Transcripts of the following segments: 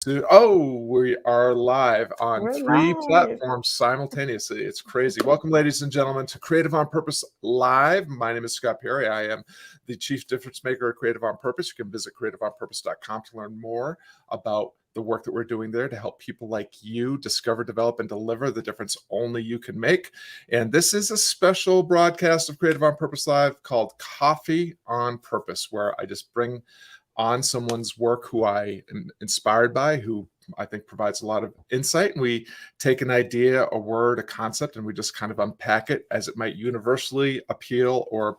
We are live on We're 3 live. platforms simultaneously. It's crazy. Welcome, ladies and gentlemen, to Creative on Purpose Live. My name is Scott Perry. I am the Chief Difference Maker at Creative on Purpose. You can visit creativeonpurpose.com to learn more about the work that we're doing there to help people like you discover, develop, and deliver the difference only you can make. And this is a special broadcast of Creative on Purpose Live called Coffee on Purpose, where I just bring on someone's work who I am inspired by, who I think provides a lot of insight. And we take an idea, a word, a concept, and we just kind of unpack it as it might universally appeal or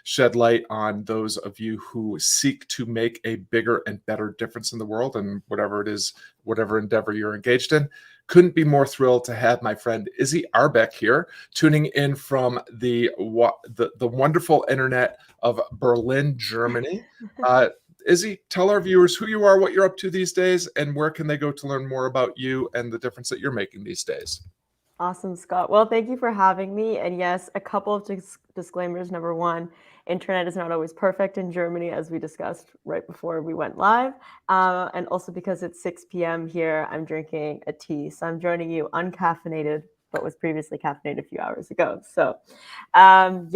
shed light on those of you who seek to make a bigger and better difference in the world and whatever it is, whatever endeavor you're engaged in. Couldn't be more thrilled to have my friend Izzy Ahrbeck here, tuning in from the wonderful internet of Berlin, Germany. Izzy, tell our viewers who you are, what you're up to these days, and where can they go to learn more about you and the difference that you're making these days. Awesome, Scott. Well, thank you for having me. And yes, a couple of disclaimers. Number one, internet is not always perfect in Germany, as we discussed right before we went live. And also because it's 6 p.m. here, I'm drinking a tea. So I'm joining you uncaffeinated, but was previously caffeinated a few hours ago. So I'm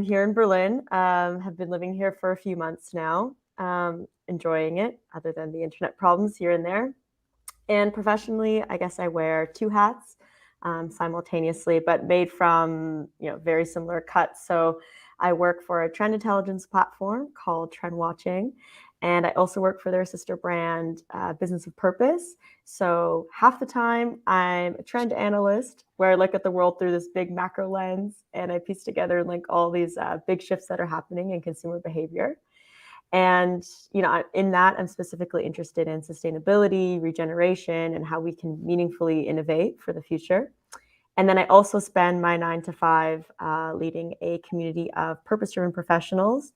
here in Berlin, have been living here for a few months now, enjoying it, other than the internet problems here and there. And professionally, I guess I wear two hats simultaneously, but made from very similar cuts. So I work for a trend intelligence platform called Trend Watching, and I also work for their sister brand, Business of Purpose. So half the time I'm a trend analyst where I look at the world through this big macro lens and I piece together and link all these big shifts that are happening in consumer behavior. And, in that, I'm specifically interested in sustainability, regeneration, and how we can meaningfully innovate for the future. And then I also spend my 9 to 5 leading a community of purpose-driven professionals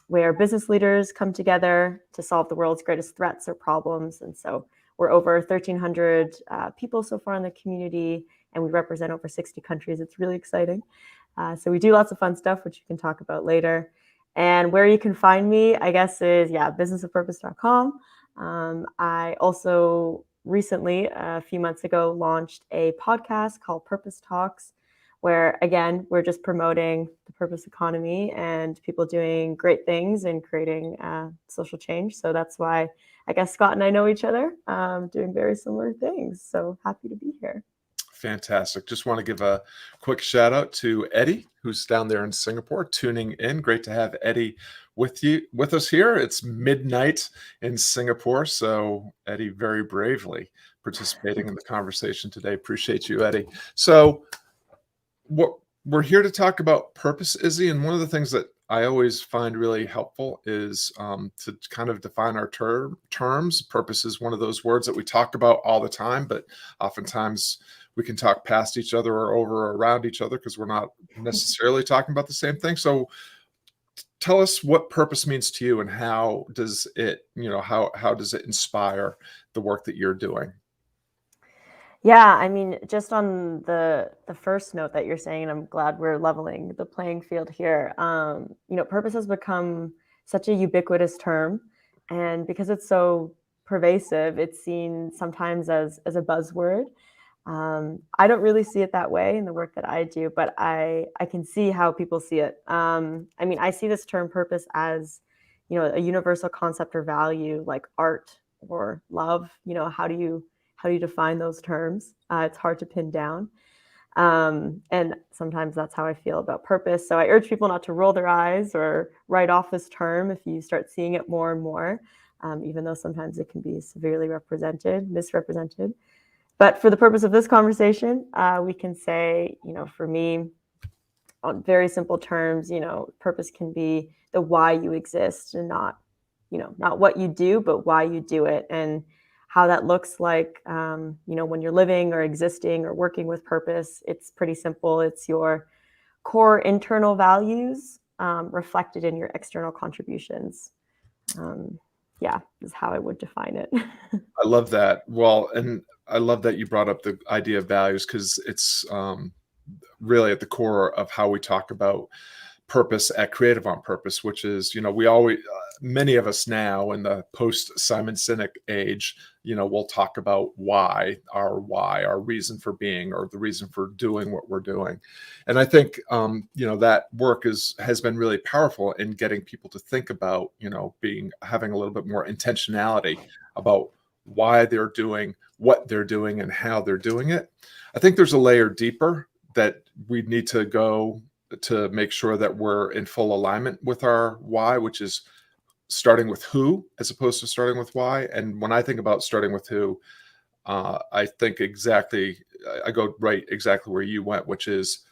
where business leaders come together to solve the world's greatest threats or problems. And so we're over 1,300 people so far in the community, and we represent over 60 countries. It's really exciting. So we do lots of fun stuff, which you can talk about later. And where you can find me, I guess, is businessofpurpose.com. I also recently, a few months ago, launched a podcast called Purpose Talks, where, again, we're just promoting the purpose economy and people doing great things and creating social change. So that's why I guess Scott and I know each other, doing very similar things. So happy to be here. Fantastic. Just want to give a quick shout out to Eddie, who's down there in Singapore, tuning in. Great to have Eddie with us here. It's midnight in Singapore, so Eddie very bravely participating in the conversation today. Appreciate you, Eddie. So we're here to talk about purpose, Izzy, and one of the things that I always find really helpful is to kind of define our terms. Purpose is one of those words that we talk about all the time, but oftentimes we can talk past each other or over or around each other because we're not necessarily talking about the same thing. So tell us what purpose means to you and how does it, how does it inspire the work that you're doing? Yeah, just on the first note that you're saying, and I'm glad we're leveling the playing field here. Purpose has become such a ubiquitous term, and because it's so pervasive, it's seen sometimes as a buzzword. I don't really see it that way in the work that I do, but I can see how people see it. I see this term purpose as, a universal concept or value like art or love. How do you define those terms? It's hard to pin down. And sometimes that's how I feel about purpose. So I urge people not to roll their eyes or write off this term if you start seeing it more and more, even though sometimes it can be severely misrepresented. But for the purpose of this conversation, we can say, for me, on very simple terms, purpose can be the why you exist and not what you do, but why you do it. And how that looks like, when you're living or existing or working with purpose, it's pretty simple. It's your core internal values reflected in your external contributions. Is how I would define it. I love that. Well, and I love that you brought up the idea of values because it's really at the core of how we talk about purpose at Creative on Purpose, which is, we always, many of us now in the post Simon Sinek age, we'll talk about why, our reason for being, or the reason for doing what we're doing. And I think, that work has been really powerful in getting people to think about, having a little bit more intentionality about why they're doing what they're doing and how they're doing it. I think there's a layer deeper that we need to go to make sure that we're in full alignment with our why, which is starting with who as opposed to starting with why. And when I think about starting with who, I think I go right exactly where you went, which is,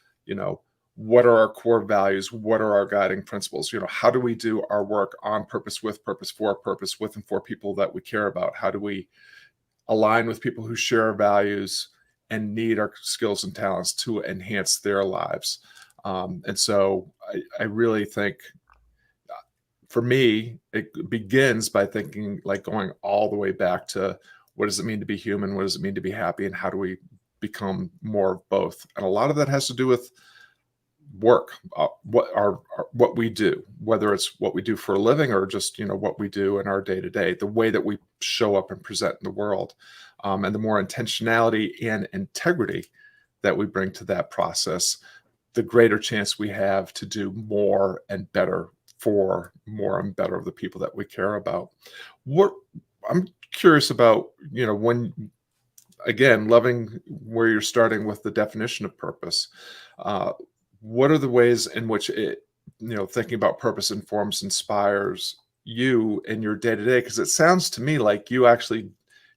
what are our core values? What are our guiding principles? How do we do our work on purpose, with purpose, for purpose, with and for people that we care about? How do we align with people who share our values and need our skills and talents to enhance their lives? And so I really think, for me, it begins by thinking, like, going all the way back to what does it mean to be human? What does it mean to be happy? And how do we become more of both? And a lot of that has to do with work, what we do, whether it's what we do for a living or just, what we do in our day to day, the way that we show up and present in the world. And the more intentionality and integrity that we bring to that process, the greater chance we have to do more and better for more and better of the people that we care about. What I'm curious about, when, again, loving where you're starting with the definition of purpose, what are the ways in which thinking about purpose informs, inspires you in your day to day? Because it sounds to me like you actually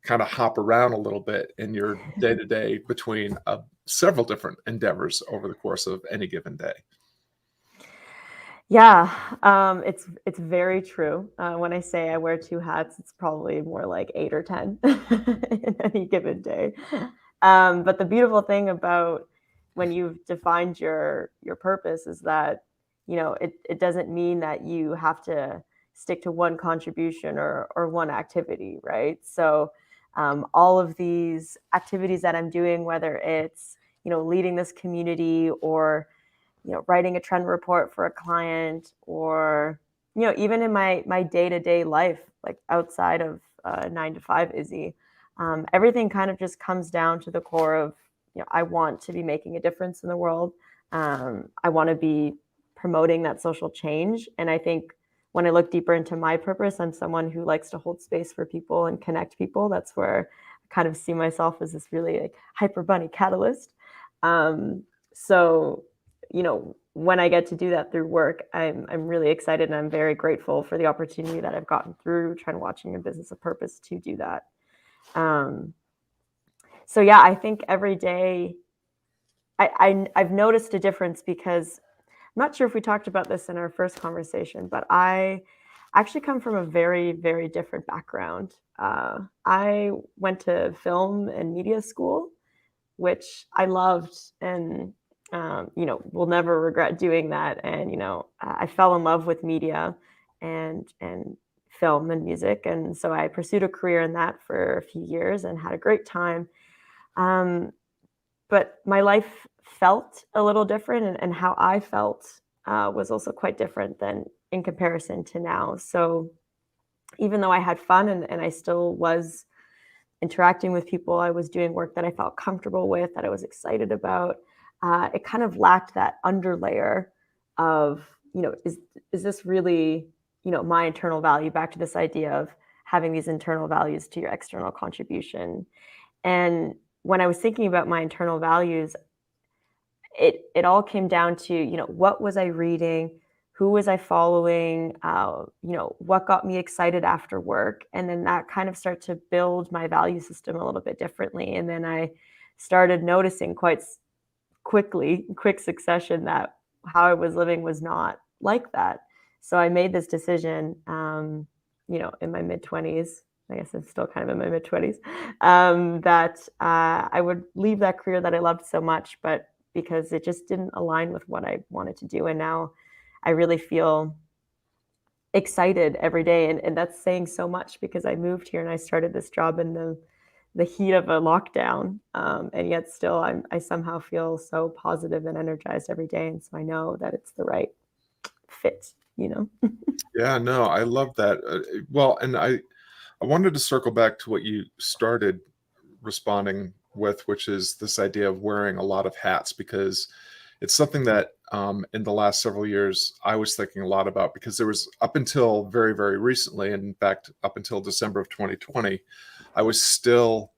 kind of hop around a little bit in your day to day between several different endeavors over the course of any given day. Yeah, it's very true. When I say I wear two hats, it's probably more like 8 or 10 in any given day. But the beautiful thing about when you've defined your purpose is that, it doesn't mean that you have to stick to one contribution or one activity, right? So all of these activities that I'm doing, whether it's, leading this community, or writing a trend report for a client, or even in my day-to-day life, like outside of 9 to 5 Izzy, everything kind of just comes down to the core of, I want to be making a difference in the world. I want to be promoting that social change. And I think when I look deeper into my purpose, I'm someone who likes to hold space for people and connect people. That's where I kind of see myself as this really, like, hyper bunny catalyst. So when I get to do that through work, I'm really excited, and I'm very grateful for the opportunity that I've gotten through Trend Watching and Business of Purpose to do that. So yeah, I think every day I've noticed a difference, because I'm not sure if we talked about this in our first conversation, but I actually come from a very, very different background. I went to film and media school, which I loved, and will never regret doing that. And I fell in love with media and film and music, and so I pursued a career in that for a few years and had a great time. Um, but my life felt a little different, and how I felt was also quite different than in comparison to now. So even though I had fun, and I still was interacting with people, I was doing work that I felt comfortable with, that I was excited about. It kind of lacked that underlayer of, is this really, my internal value? Back to this idea of having these internal values to your external contribution. And when I was thinking about my internal values, it all came down to, what was I reading? Who was I following? What got me excited after work? And then that kind of started to build my value system a little bit differently. And then I started noticing quite quickly, quick succession, that how I was living was not like that. So I made this decision, in my mid-20s. I guess I'm still kind of in my mid-20s, that I would leave that career that I loved so much, but because it just didn't align with what I wanted to do. And now I really feel excited every day. And that's saying so much, because I moved here and I started this job in the heat of a lockdown. And yet still I somehow feel so positive and energized every day. And so I know that it's the right fit. you know? Yeah, no, I love that. Well, and I wanted to circle back to what you started responding with, which is this idea of wearing a lot of hats, because it's something that in the last several years I was thinking a lot about, because there was, up until very, very recently, and in fact, up until December of 2020, I was still,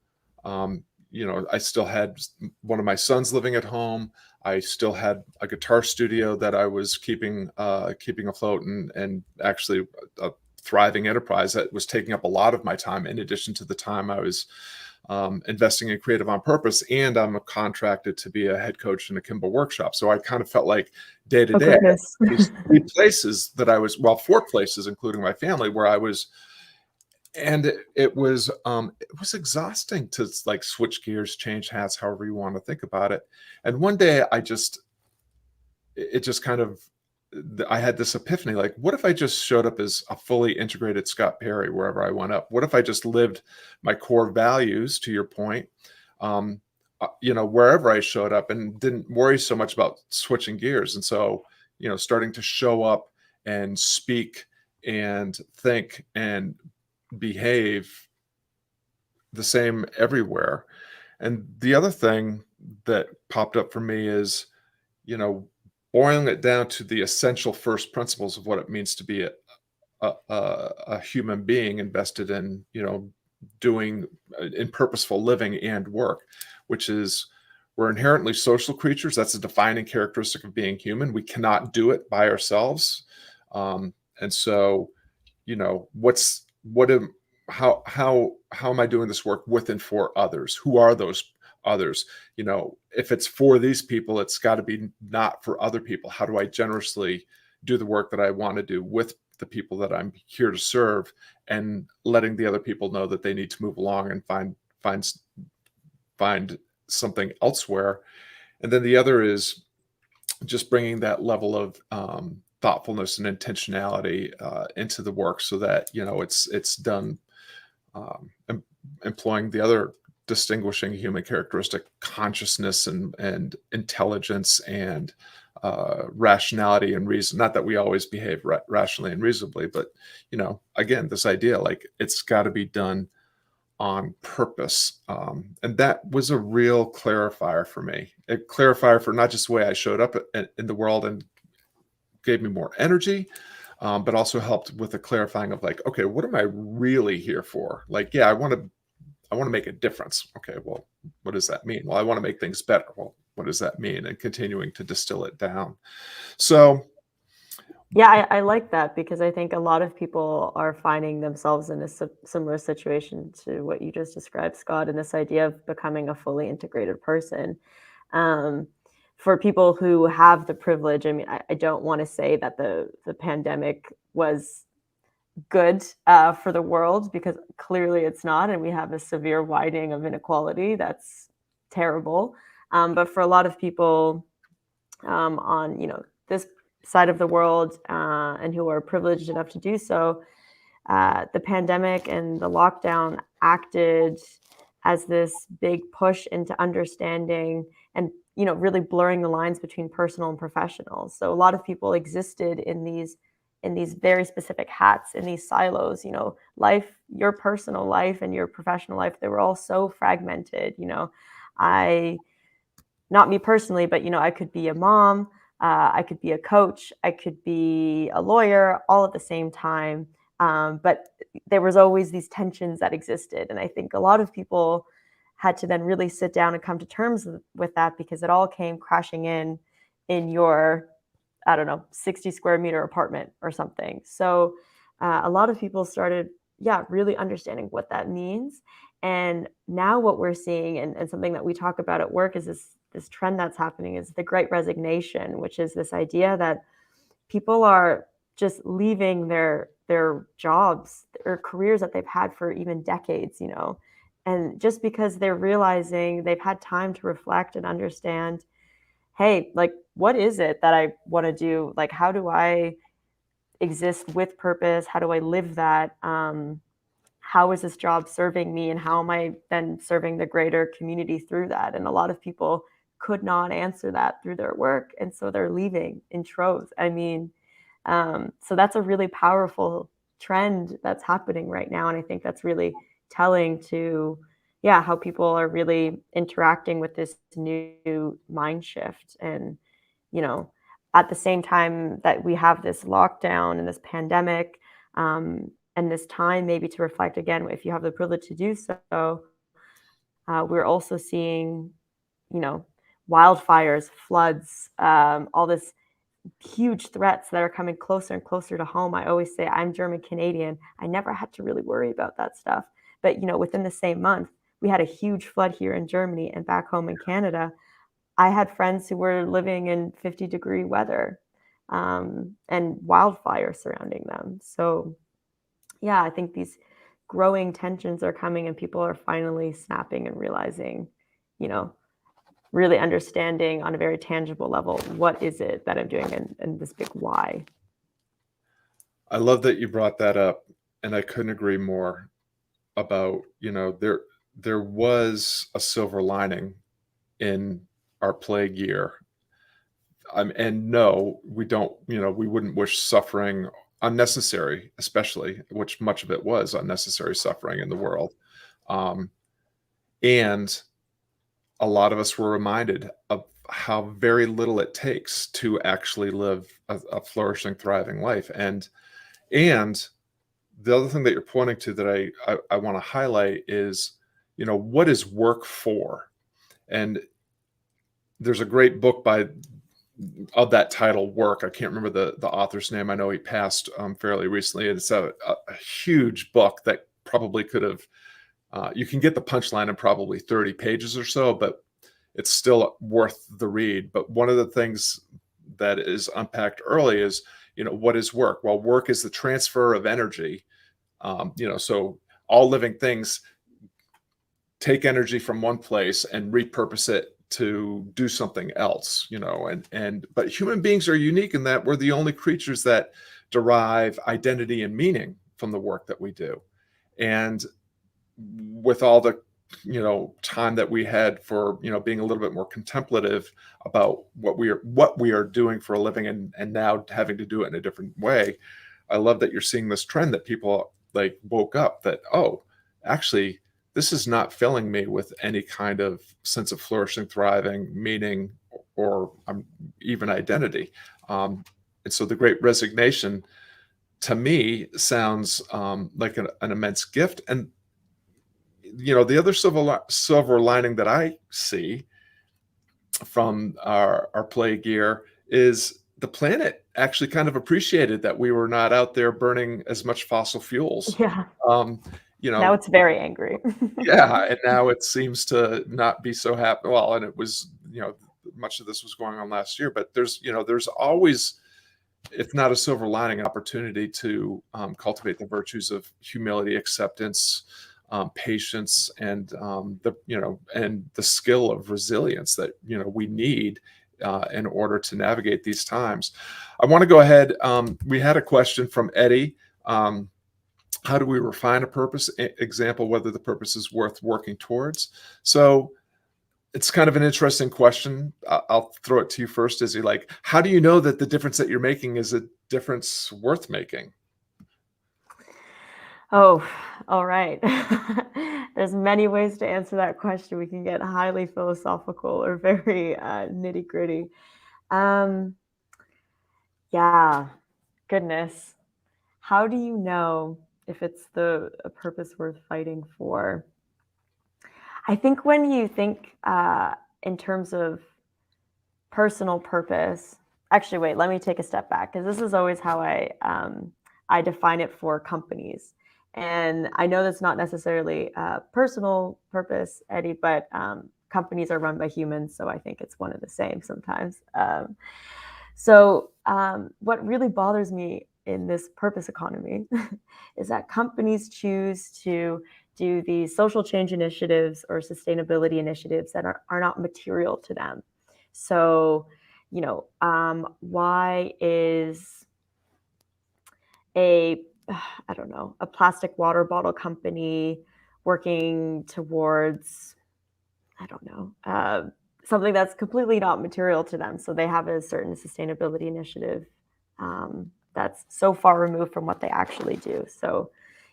I still had one of my sons living at home. I still had a guitar studio that I was keeping afloat, and actually a thriving enterprise that was taking up a lot of my time, in addition to the time I was investing in Creative on Purpose. And I'm contracted to be a head coach in a Kimball workshop. So I kind of felt like day to Oh, day, goodness. these three places that I was, well, four places, including my family, where I was, and it was exhausting to like switch gears, change hats, however you want to think about it. And one day it just kind of, I had this epiphany, like, what if I just showed up as a fully integrated Scott Perry wherever I went up? What if I just lived my core values, to your point, um, wherever I showed up, and didn't worry so much about switching gears? And so, starting to show up and speak and think and behave the same everywhere. And the other thing that popped up for me is, you know, boiling it down to the essential first principles of what it means to be a human being invested in, doing in purposeful living and work, which is, we're inherently social creatures. That's a defining characteristic of being human. We cannot do it by ourselves. And so, what am how am I doing this work with and for others? Who are those others? If it's for these people, it's got to be not for other people. How do I generously do the work that I want to do with the people that I'm here to serve, and letting the other people know that they need to move along and find something elsewhere. And then the other is just bringing that level of thoughtfulness and intentionality into the work, so that it's done, employing the other distinguishing human characteristic, consciousness and intelligence and rationality and reason. Not that we always behave rationally and reasonably, but again, this idea, like, it's got to be done on purpose. And that was a real clarifier for me. A clarifier for not just the way I showed up in the world, and gave me more energy, but also helped with the clarifying of, like, okay, what am I really here for? Like, yeah, I want to make a difference. Okay, well, what does that mean? Well, I want to make things better. Well, what does that mean? And continuing to distill it down. So, Yeah, I like that, because I think a lot of people are finding themselves in a similar situation to what you just described, Scott, and this idea of becoming a fully integrated person. Um, for people who have the privilege, I mean, I don't want to say that the pandemic was good for the world, because clearly it's not, and we have a severe widening of inequality that's terrible. But for a lot of people on this side of the world, and who are privileged enough to do so, the pandemic and the lockdown acted as this big push into understanding and really blurring the lines between personal and professional. So a lot of people existed in these very specific hats, in these silos. Your personal life and your professional life, they were all so fragmented. I Not me personally, but I could be a mom, I could be a coach, I could be a lawyer, all at the same time. But there was always these tensions that existed, and I think a lot of people had to then really sit down and come to terms with that, because it all came crashing in your, I don't know, 60 square meter apartment or something. So a lot of people started, yeah, really understanding what that means. And now what we're seeing, and something that we talk about at work, is this trend that's happening, is the great resignation, which is this idea that people are just leaving their jobs or careers that they've had for even decades, and just because they're realizing they've had time to reflect and understand, hey, like, what is it that I want to do? Like, how do I exist with purpose? How do I live that? How is this job serving me, and how am I then serving the greater community through that? And a lot of people could not answer that through their work, and so they're leaving in troves. I mean, So that's a really powerful trend that's happening right now. And I think that's really telling to, yeah, how people are really interacting with this new mind shift. And, you know, at the same time that we have this lockdown and this pandemic, and this time maybe to reflect again, if you have the privilege to do so, we're also seeing, you know, wildfires, floods, all this huge threats that are coming closer and closer to home. I always say I'm German Canadian. I never had to really worry about that stuff. But, within the same month, we had a huge flood here in Germany, and back home in Canada, I had friends who were living in 50-degree weather, and wildfire surrounding them. So, yeah, I think these growing tensions are coming and people are finally snapping and realizing, you know, really understanding on a very tangible level, what is it that I'm doing, and this big why. I love that you brought that up, and I couldn't agree more about, there was a silver lining in our plague year. And no, we don't, we wouldn't wish suffering unnecessary, especially, which much of it was unnecessary suffering in the world. Um, and a lot of us were reminded of how very little it takes to actually live a flourishing, thriving life. And the other thing that you're pointing to that I want to highlight is, what is work for? And there's a great book of that title, Work. I can't remember the author's name. I know he passed fairly recently. It's a huge book that probably could have, you can get the punchline in probably 30 pages or so, but it's still worth the read. But one of the things that is unpacked early is, what is work? Well, work is the transfer of energy. So all living things take energy from one place and repurpose it to do something else, but human beings are unique in that we're the only creatures that derive identity and meaning from the work that we do. And with all the time that we had for being a little bit more contemplative about what we are doing for a living, and now having to do it in a different way, I love that you're seeing this trend that people like woke up that, oh, actually this is not filling me with any kind of sense of flourishing, thriving, meaning, or even identity. And so the Great Resignation to me sounds like an immense gift. And the other silver lining that I see from our plague year is the planet actually kind of appreciated that we were not out there burning as much fossil fuels. Yeah. Um, you Now know, it's very angry. yeah, and now it seems to not be so happy. Well, and it was, much of this was going on last year, but there's always, if not a silver lining, an opportunity to cultivate the virtues of humility, acceptance, patience, and the skill of resilience that we need in order to navigate these times. I want to go ahead. We had a question from Eddie. How do we refine a purpose? Example, whether the purpose is worth working towards. So it's kind of an interesting question. I'll throw it to you first, Izzy. Like, how do you know that the difference that you're making is a difference worth making? Oh, all right. There's many ways to answer that question. We can get highly philosophical or very nitty gritty. Um, yeah, goodness. How do you know if it's the a purpose worth fighting for? I think when you think in terms of personal purpose, actually, wait, let me take a step back because this is always how I define it for companies. And I know that's not necessarily a personal purpose, Eddie, but companies are run by humans, so I think it's one of the same sometimes. What really bothers me in this purpose economy is that companies choose to do these social change initiatives or sustainability initiatives that are not material to them. So, why is a, I don't know, a plastic water bottle company working towards, I don't know, something that's completely not material to them? So they have a certain sustainability initiative. that's so far removed from what they actually do. So,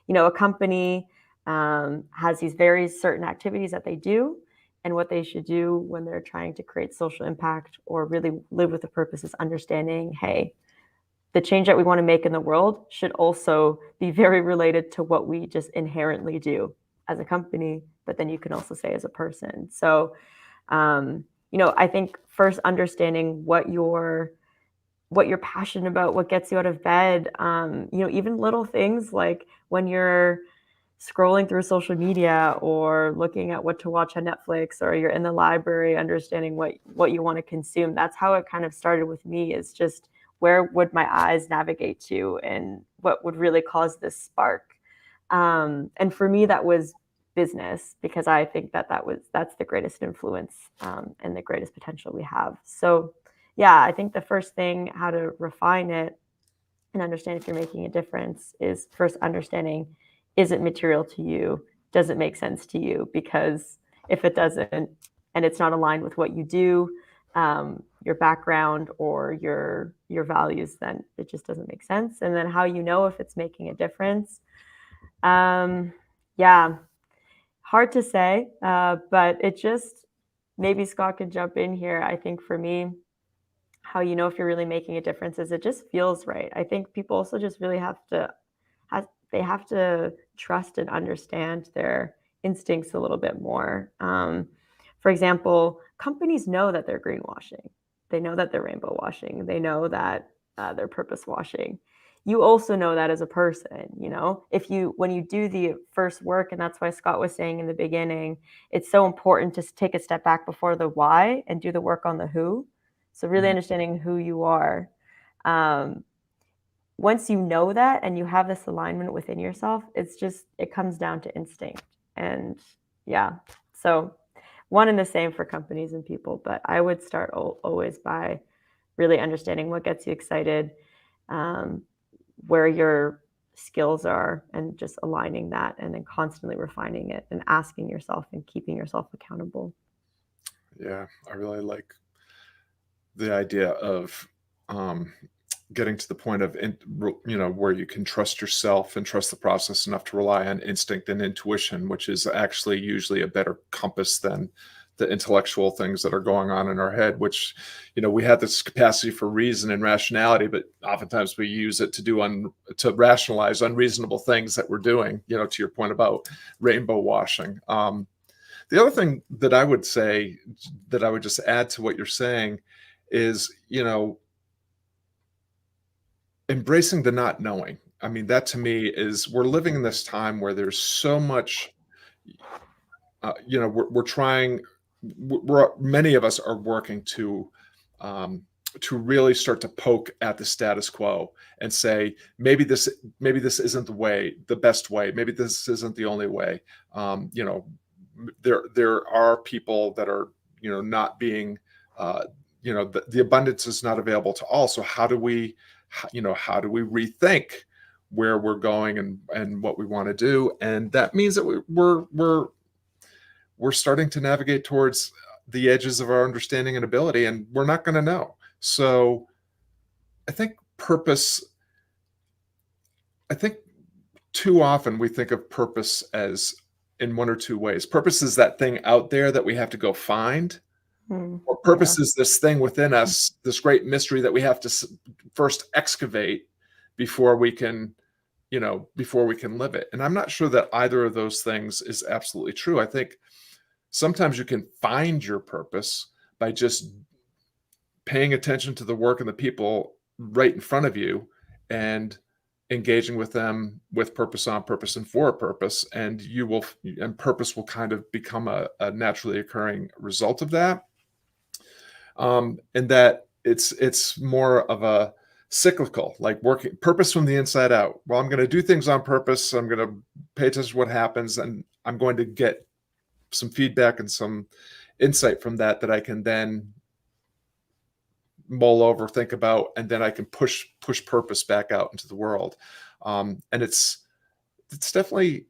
a company has these very certain activities that they do, and what they should do when they're trying to create social impact or really live with a purpose is understanding, hey, the change that we want to make in the world should also be very related to what we just inherently do as a company, but then you can also say as a person. So, I think first understanding what you're passionate about, what gets you out of bed, even little things like when you're scrolling through social media or looking at what to watch on Netflix, or you're in the library, understanding what you want to consume. That's how it kind of started with me, is just where would my eyes navigate to and what would really cause this spark. And for me, that was business, because I think that's the greatest influence, and the greatest potential we have. So yeah, I think the first thing, how to refine it and understand if you're making a difference, is first understanding, is it material to you? Does it make sense to you? Because if it doesn't, and it's not aligned with what you do, your background or your values, then it just doesn't make sense. And then how you know if it's making a difference? Yeah, hard to say, but it just, maybe Scott could jump in here. I think for me, how you know if you're really making a difference is it just feels right. I think people also just really they have to trust and understand their instincts a little bit more. For example, companies know that they're greenwashing. They know that they're rainbow washing. They know that they're purpose washing. You also know that as a person, if when you do the first work, and that's why Scott was saying in the beginning, it's so important to take a step back before the why and do the work on the who. So really Mhm. understanding who you are. Um, Once you know that and you have this alignment within yourself, it comes down to instinct. And yeah, so one and the same for companies and people, but I would start always by really understanding what gets you excited, um, where your skills are, and just aligning that, and then constantly refining it and asking yourself and keeping yourself accountable. Yeah, I really like the idea of um, getting to the point of where you can trust yourself and trust the process enough to rely on instinct and intuition, which is actually usually a better compass than the intellectual things that are going on in our head, which we have this capacity for reason and rationality, but oftentimes we use it to rationalize unreasonable things that we're doing, to your point about rainbow washing. The other thing that I would say, that I would just add to what you're saying, is embracing the not knowing. I mean, that to me is, we're living in this time where there's so much, we're trying, many of us are working um, to really start to poke at the status quo and say, maybe this isn't the best way. Maybe this isn't the only way. There are people that are, not being, the abundance is not available to all. So how do we rethink where we're going and what we want to do? And that means that we're starting to navigate towards the edges of our understanding and ability, and we're not going to know. So I think purpose, I think too often we think of purpose as in one or two ways. Purpose is that thing out there that we have to go find, or Yeah. purpose is this thing within us, this great mystery that we have to first excavate before we can, before we can live it. And I'm not sure that either of those things is absolutely true. I think sometimes you can find your purpose by just paying attention to the work and the people right in front of you, and engaging with them with purpose, on purpose, and for a purpose. And purpose will kind of become a naturally occurring result of that. And that it's more of a cyclical, like working purpose from the inside out. Well, I'm going to do things on purpose. I'm going to pay attention to what happens, and I'm going to get some feedback and some insight from that I can then mull over, think about, and then I can push purpose back out into the world. And it's definitely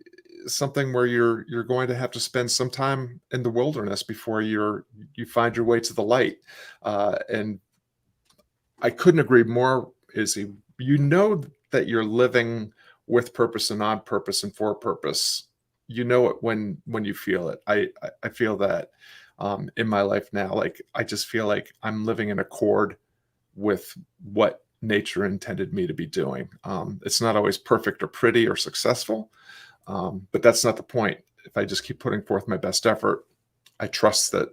something where you're going to have to spend some time in the wilderness before you find your way to the light. And I couldn't agree more, Izzy, you know that you're living with purpose and on purpose and for purpose. You know it when you feel it. I feel that in my life now. Like I just feel like I'm living in accord with what nature intended me to be doing. It's not always perfect or pretty or successful, but that's not the point. If I just keep putting forth my best effort, I trust that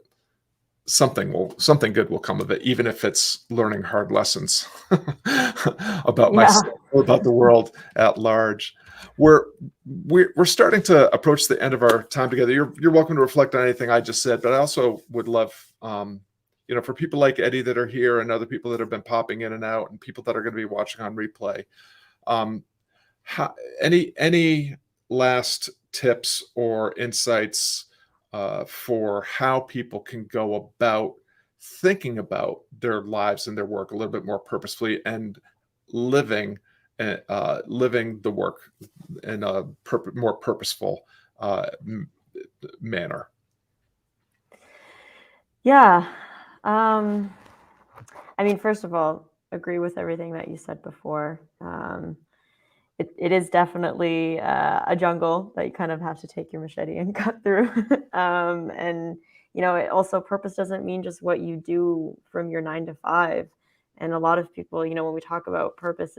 something good will come of it, even if it's learning hard lessons about Yeah. myself or about the world at large. We're we're starting to approach the end of our time together. You're welcome to reflect on anything I just said, but I also would love, for people like Eddie that are here and other people that have been popping in and out, and people that are going to be watching on replay. Um, how, any last tips or insights for how people can go about thinking about their lives and their work a little bit more purposefully and living living the work in a more purposeful manner? Yeah. Um, I mean, first of all, agree with everything that you said before. It is definitely a jungle that you kind of have to take your machete and cut through. And it also, purpose doesn't mean just what you do from your 9 to 5. And a lot of people, when we talk about purpose,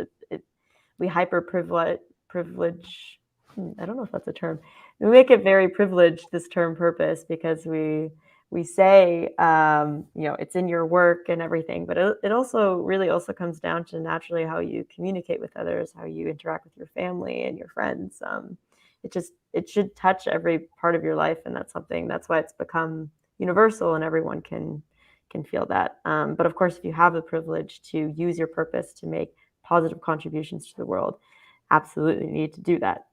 we hyper privilege. I don't know if that's a term. We make it very privileged, this term purpose, because we say it's in your work and everything, but it also really also comes down to naturally how you communicate with others, how you interact with your family and your friends. It should touch every part of your life, and that's why it's become universal and everyone can feel that. But of course, if you have the privilege to use your purpose to make positive contributions to the world, absolutely need to do that.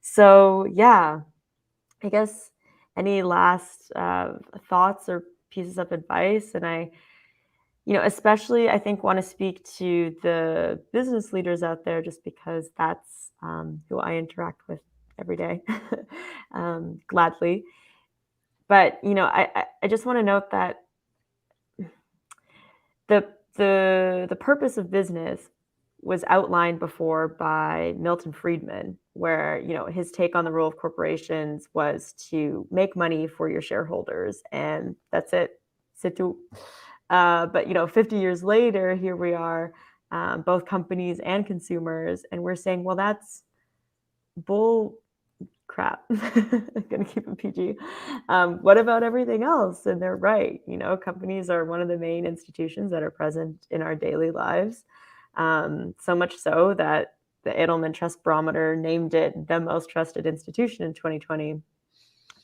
So yeah, I guess any last thoughts or pieces of advice? And especially I think want to speak to the business leaders out there, just because that's who I interact with every day, gladly. But I just want to note that the purpose of business was outlined before by Milton Friedman, where his take on the role of corporations was to make money for your shareholders, and that's it. C'est tout. But 50 years later, here we are, both companies and consumers, and we're saying, well, that's bull crap. I'm gonna keep it PG. What about everything else? And they're right. Companies are one of the main institutions that are present in our daily lives. So much so that the Edelman Trust Barometer named it the most trusted institution in 2020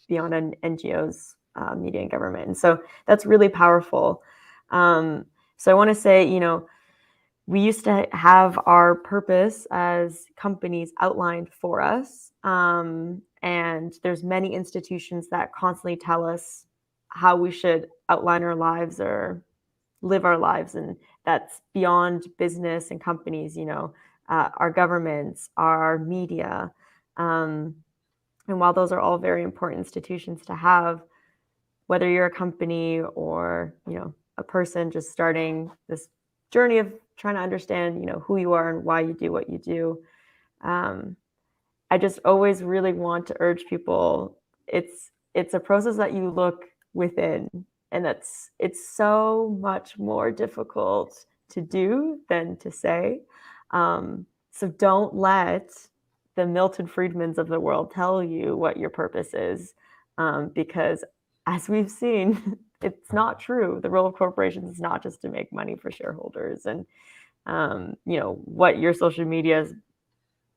beyond NGOs, media, and government. And so that's really powerful. So I want to say, we used to have our purpose as companies outlined for us. And there's many institutions that constantly tell us how we should outline our lives or live our lives. And that's beyond business and companies, our governments, our media. And while those are all very important institutions to have, whether you're a company or, a person just starting this journey of trying to understand, who you are and why you do what you do. I just always really want to urge people, it's a process that you look within, and it's so much more difficult to do than to say. So don't let the Milton Friedmans of the world tell you what your purpose is, because as we've seen, it's not true. The role of corporations is not just to make money for shareholders, and what your social media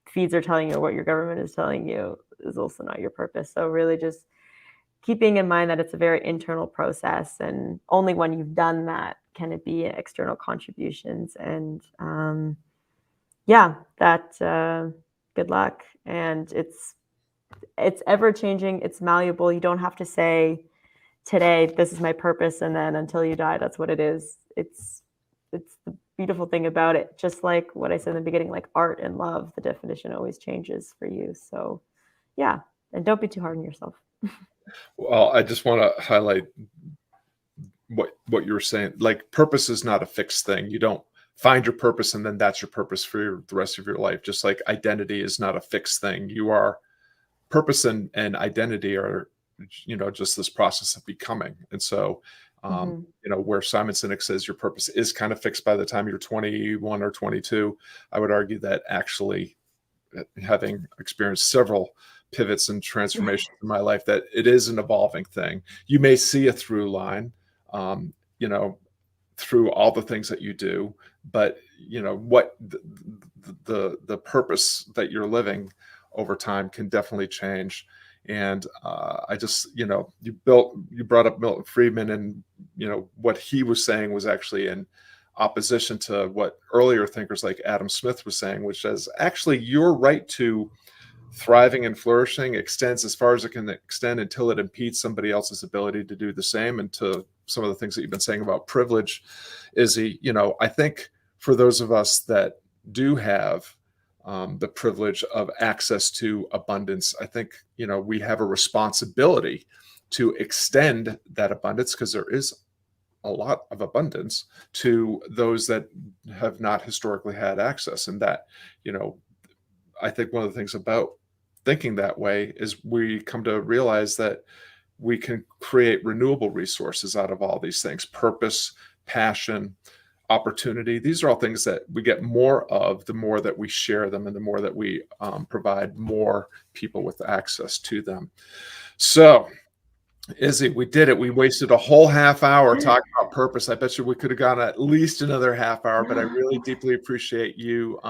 feeds are telling you, or what your government is telling you, is also not your purpose. So really, just keeping in mind that it's a very internal process, and only when you've done that can it be external contributions. And good luck. And it's ever changing. It's malleable. You don't have to say today, this is my purpose, and then until you die, that's what it is. It's the beautiful thing about it. Just like what I said in the beginning, like art and love, the definition always changes for you. So yeah, and don't be too hard on yourself. Well, I just want to highlight what you were saying. Like, purpose is not a fixed thing. You don't find your purpose, and then that's your purpose for the rest of your life. Just like identity is not a fixed thing. You are purpose and identity are, just this process of becoming. And so, Mm-hmm. where Simon Sinek says your purpose is kind of fixed by the time you're 21 or 22, I would argue that actually, having experienced several pivots and transformations in my life, that it is an evolving thing. You may see a through line, um, you know, through all the things that you do, but what the purpose that you're living over time can definitely change. And I just, you brought up Milton Friedman, and what he was saying was actually in opposition to what earlier thinkers like Adam Smith was saying, which is actually your right to thriving and flourishing extends as far as it can extend until it impedes somebody else's ability to do the same. And to some of the things that you've been saying about privilege, Izzy, I think for those of us that do have the privilege of access to abundance, I think, we have a responsibility to extend that abundance, because there is a lot of abundance, to those that have not historically had access. And that, I think one of the things about thinking that way is we come to realize that we can create renewable resources out of all these things: purpose, passion, opportunity. These are all things that we get more of the more that we share them, and the more that we provide more people with access to them. So, Izzy, we did it. We wasted a whole half hour talking about purpose. I bet you we could have gone at least another half hour, but I really deeply appreciate you,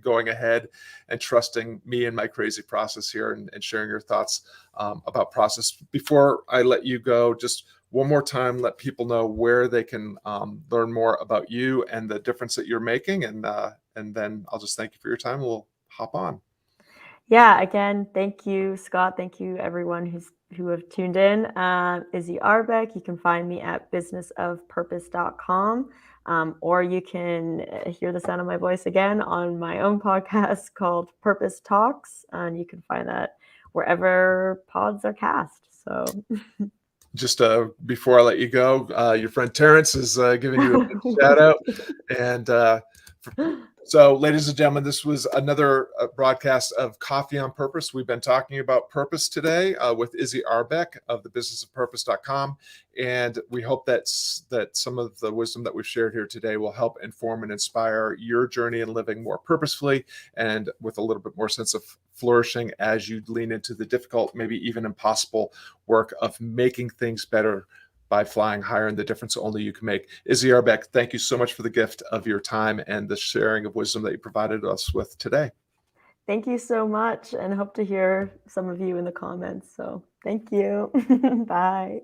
going ahead and trusting me and my crazy process here, and sharing your thoughts about process. Before I let you go, just one more time, let people know where they can learn more about you and the difference that you're making. And then I'll just thank you for your time. We'll hop on. Yeah, again, thank you, Scott. Thank you, everyone who have tuned in. Izzy Ahrbeck. You can find me at businessofpurpose.com, or you can hear the sound of my voice again on my own podcast called Purpose Talks, and you can find that wherever pods are cast. So, just before I let you go, your friend Terrence is giving you a big shout out. And so, ladies and gentlemen, this was another broadcast of Coffee on Purpose. We've been talking about purpose today with Izzy Ahrbeck of thebusinessofpurpose.com. And we hope that some of the wisdom that we've shared here today will help inform and inspire your journey in living more purposefully, and with a little bit more sense of flourishing as you lean into the difficult, maybe even impossible work of making things better by flying higher, and the difference only you can make. Izzy Ahrbeck, thank you so much for the gift of your time and the sharing of wisdom that you provided us with today. Thank you so much, and hope to hear some of you in the comments. So, thank you. Bye.